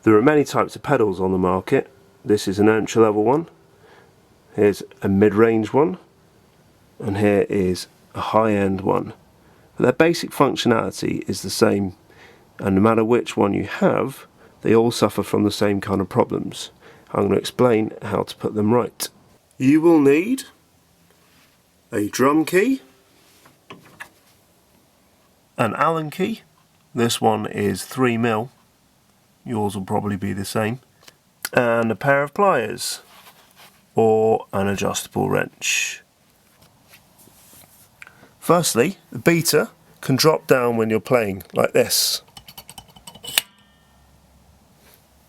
There are many types of pedals on the market. This is an entry level one, here's a mid-range one, and here is a high-end one. But their basic functionality is the same, and no matter which one you have, they all suffer from the same kind of problems. I'm going to explain how to put them right. You will need a drum key, an Allen key, this one is 3mm, yours will probably be the same, and a pair of pliers or an adjustable wrench. Firstly, the beater can drop down when you're playing like this.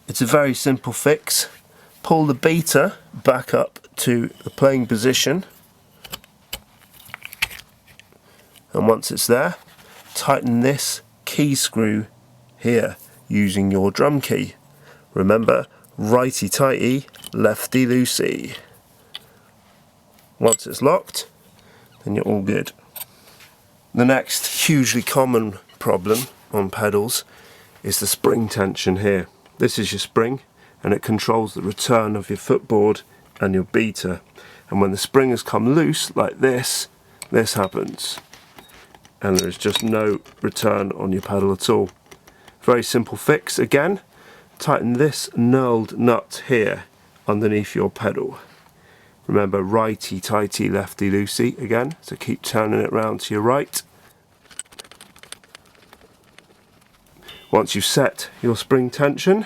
It's a very simple fix. Pull the beater back up to the playing position, and once it's there, tighten this key screw here using your drum key. Remember, righty tighty, lefty loosey. Once it's locked, then you're all good. The next hugely common problem on pedals is the spring tension here. This is your spring, and it controls the return of your footboard and your beater. And when the spring has come loose like this, this happens. And there is just no return on your pedal at all. Very simple fix again. Tighten this knurled nut here underneath your pedal. Remember, righty tighty, lefty loosey again, so keep turning it round to your right. Once you've set your spring tension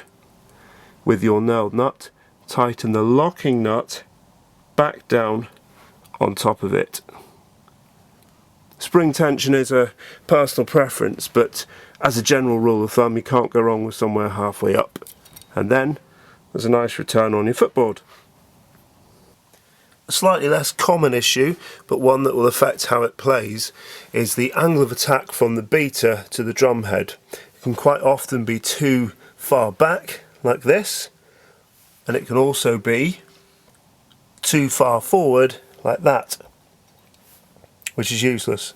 with your knurled nut, tighten the locking nut back down on top of it. Spring tension is a personal preference, but as a general rule of thumb, you can't go wrong with somewhere halfway up. And then there's a nice return on your footboard. A slightly less common issue, but one that will affect how it plays, is the angle of attack from the beater to the drum head. It can quite often be too far back, like this, and it can also be too far forward, like that, which is useless.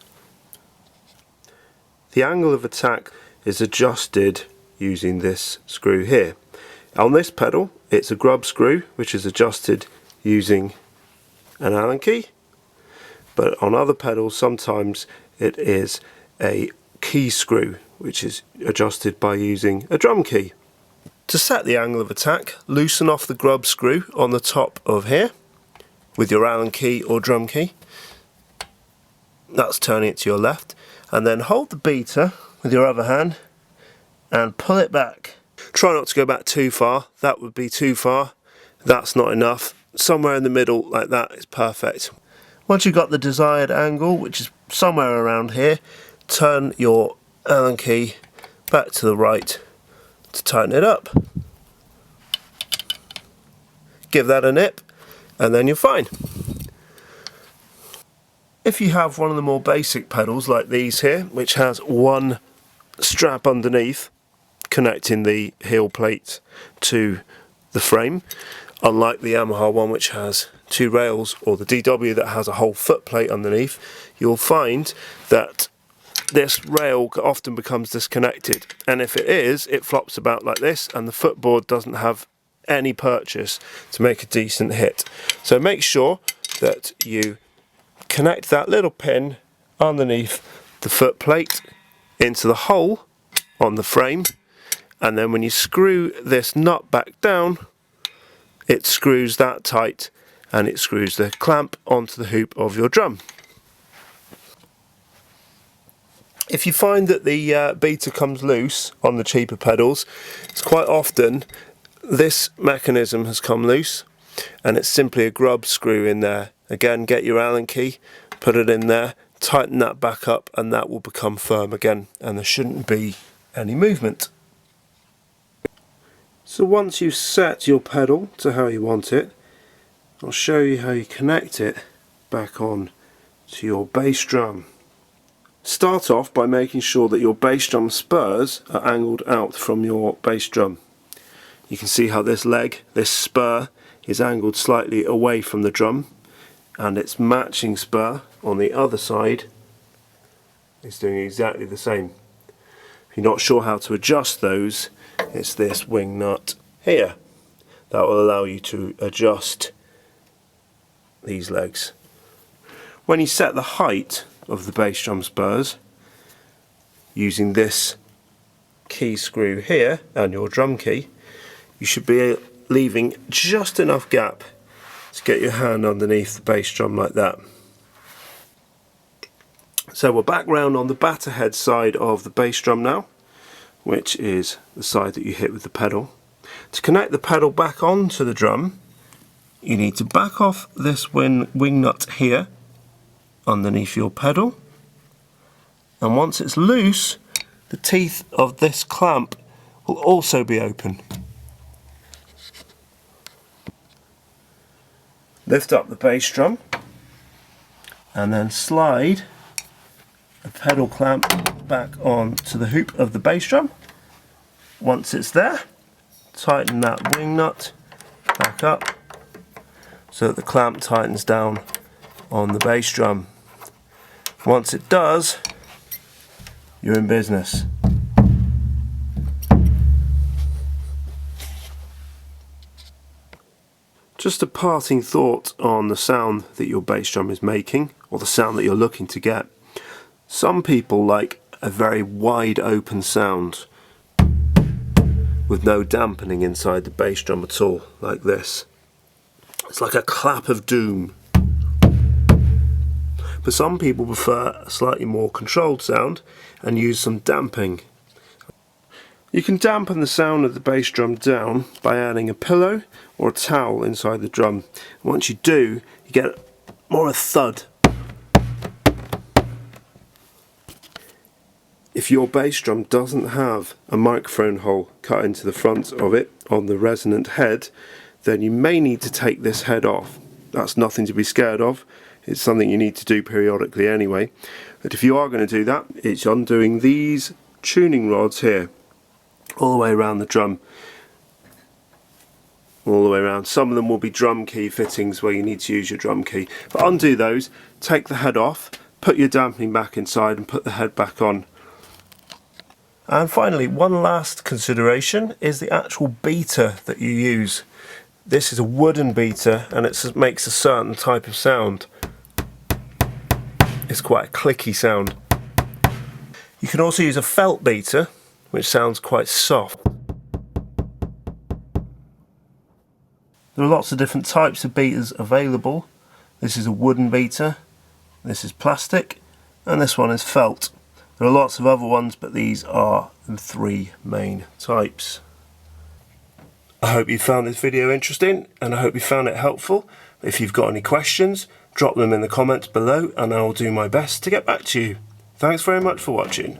The angle of attack is adjusted using this screw here. On this pedal, it's a grub screw, which is adjusted using an Allen key, but on other pedals sometimes it is a key screw, which is adjusted by using a drum key. To set the angle of attack, loosen off the grub screw on the top of here with your Allen key or drum key. That's turning it to your left, and then hold the beater with your other hand and pull it back. Try not to go back too far, that would be too far, that's not enough. Somewhere in the middle like that is perfect. Once you've got the desired angle, which is somewhere around here, turn your Allen key back to the right to tighten it up. Give that a nip and then you're fine. If you have one of the more basic pedals like these here, which has one strap underneath connecting the heel plate to the frame, unlike the Yamaha one which has two rails, or the DW that has a whole foot plate underneath, you'll find that this rail often becomes disconnected, and if it is, it flops about like this and the footboard doesn't have any purchase to make a decent hit. So make sure that you connect that little pin underneath the foot plate into the hole on the frame, and then when you screw this nut back down, it screws that tight and it screws the clamp onto the hoop of your drum. If you find that the beater comes loose on the cheaper pedals, it's quite often this mechanism has come loose and it's simply a grub screw in there. Again, get your Allen key, put it in there, tighten that back up, and that will become firm again and there shouldn't be any movement. So once you've set your pedal to how you want it, I'll show you how you connect it back on to your bass drum. Start off by making sure that your bass drum spurs are angled out from your bass drum. You can see how this leg, this spur, is angled slightly away from the drum, and its matching spur on the other side is doing exactly the same. If you're not sure how to adjust those, it's this wing nut here that will allow you to adjust these legs. When you set the height of the bass drum spurs using this key screw here and your drum key, you should be leaving just enough gap to get your hand underneath the bass drum like that. So we're back round on the batter head side of the bass drum now, which is the side that you hit with the pedal. To connect the pedal back onto the drum, you need to back off this wing nut here underneath your pedal, and once it's loose, the teeth of this clamp will also be open. Lift up the bass drum and then slide the pedal clamp back onto the hoop of the bass drum. Once it's there, tighten that wing nut back up so that the clamp tightens down on the bass drum. Once it does, you're in business. Just a parting thought on the sound that your bass drum is making, or the sound that you're looking to get. Some people like a very wide open sound with no dampening inside the bass drum at all, like this. It's like a clap of doom. But some people prefer a slightly more controlled sound and use some damping. You can dampen the sound of the bass drum down by adding a pillow or a towel inside the drum. Once you do, you get more a thud. If your bass drum doesn't have a microphone hole cut into the front of it on the resonant head, then you may need to take this head off. That's nothing to be scared of. It's something you need to do periodically anyway. But if you are going to do that, it's undoing these tuning rods here, all the way around the drum. All the way around. Some of them will be drum key fittings where you need to use your drum key. But undo those, take the head off, put your dampening back inside and put the head back on. And finally, one last consideration is the actual beater that you use. This is a wooden beater and it makes a certain type of sound. It's quite a clicky sound. You can also use a felt beater, which sounds quite soft. There are lots of different types of beaters available. This is a wooden beater, this is plastic, and this one is felt. There are lots of other ones, but these are the three main types. I hope you found this video interesting and I hope you found it helpful. If you've got any questions, drop them in the comments below and I will do my best to get back to you. Thanks very much for watching.